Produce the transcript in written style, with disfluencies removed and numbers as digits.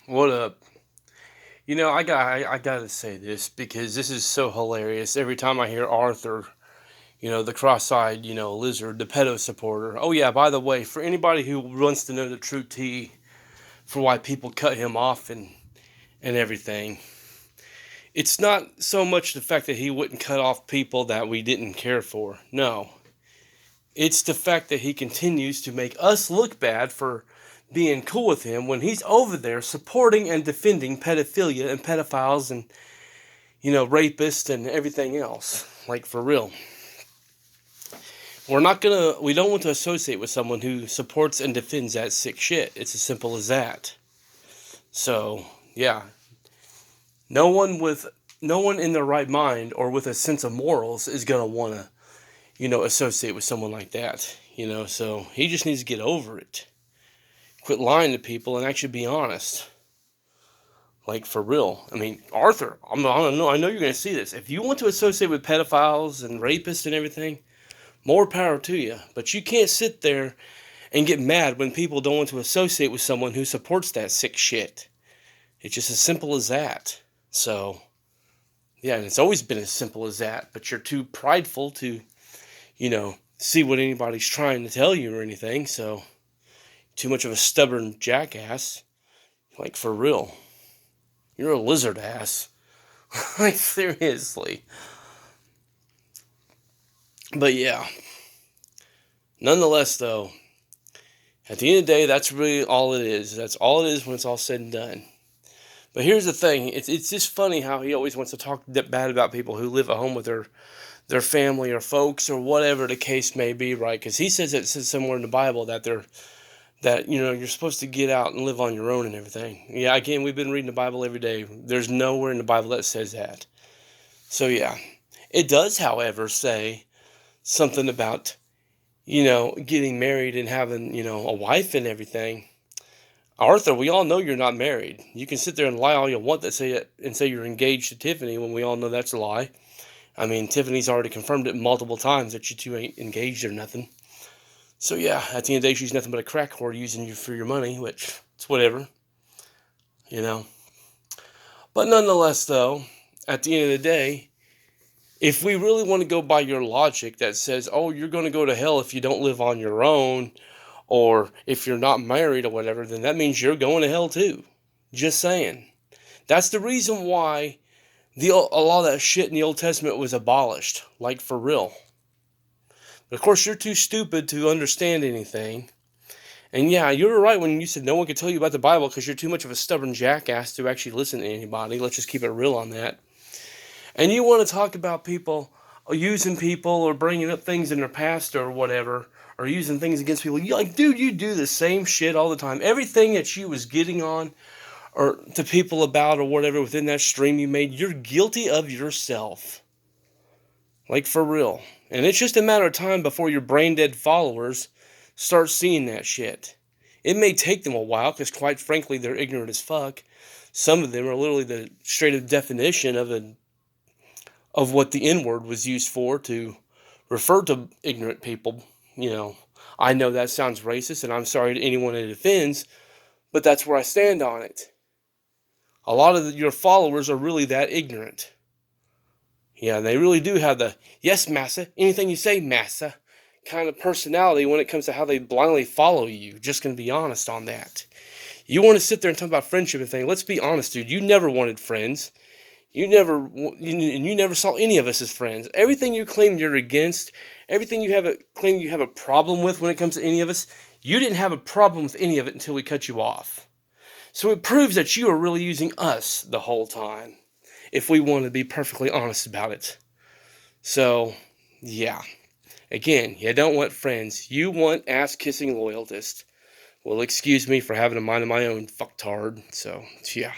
What up? I gotta say this because this is so hilarious. Every time I hear Arthur, the cross-eyed, lizard, the pedo supporter. Oh yeah, by the way, for anybody who wants to know the true tea for why people cut him off and everything, it's not so much the fact that he wouldn't cut off people that we didn't care for. No, it's the fact that he continues to make us look bad for being cool with him when he's over there supporting and defending pedophilia and pedophiles and, rapists and everything else. Like, for real. We don't want to associate with someone who supports and defends that sick shit. It's as simple as that. So, yeah. No one in their right mind or with a sense of morals is going to want to, associate with someone like that. So he just needs to get over it. Quit lying to people and actually be honest. Like, for real. I mean, Arthur, I know you're going to see this. If you want to associate with pedophiles and rapists and everything, more power to you. But you can't sit there and get mad when people don't want to associate with someone who supports that sick shit. It's just as simple as that. So, yeah, and it's always been as simple as that. But you're too prideful to, see what anybody's trying to tell you or anything. So, too much of a stubborn jackass. Like, for real. You're a lizard ass. Like, seriously. But yeah. Nonetheless, though, at the end of the day, that's really all it is. That's all it is when it's all said and done. But here's the thing. It's just funny how he always wants to talk bad about people who live at home with their family or folks or whatever the case may be, right? Because he says it says somewhere in the Bible that you're supposed to get out and live on your own and everything. Yeah, again, we've been reading the Bible every day. There's nowhere in the Bible that says that. So yeah, it does, however, say something about, getting married and having, a wife and everything. Arthur, we all know you're not married. You can sit there and lie all you want and say you're engaged to Tiffany when we all know that's a lie. I mean, Tiffany's already confirmed it multiple times that you two ain't engaged or nothing. So yeah, at the end of the day, she's nothing but a crack whore using you for your money, which it's whatever, you know. But nonetheless, though, at the end of the day, if we really want to go by your logic that says, oh, you're going to go to hell if you don't live on your own, or if you're not married or whatever, then that means you're going to hell too. Just saying. That's the reason why a lot of that shit in the Old Testament was abolished, like for real. But of course, you're too stupid to understand anything. And yeah, you were right when you said no one could tell you about the Bible because you're too much of a stubborn jackass to actually listen to anybody. Let's just keep it real on that. And you want to talk about people using people or bringing up things in their past or whatever, or using things against people. You're like, dude, you do the same shit all the time. Everything that you was getting on or to people about or whatever within that stream you made, you're guilty of yourself. Like, for real. And it's just a matter of time before your brain-dead followers start seeing that shit. It may take them a while, because quite frankly, they're ignorant as fuck. Some of them are literally the straight-up definition of what the N-word was used for, to refer to ignorant people. I know that sounds racist, and I'm sorry to anyone it offends, but that's where I stand on it. A lot of your followers are really that ignorant. Yeah, they really do have the, yes, massa, anything you say, massa, kind of personality when it comes to how they blindly follow you. Just going to be honest on that. You want to sit there and talk about friendship and things. Let's be honest, dude. You never wanted friends. You never saw any of us as friends. Everything you claim you're against, everything claim you have a problem with when it comes to any of us, you didn't have a problem with any of it until we cut you off. So it proves that you are really using us the whole time, if we want to be perfectly honest about it. So, yeah. Again, you don't want friends. You want ass-kissing loyalists. Well, excuse me for having a mind of my own, fucktard. So, yeah.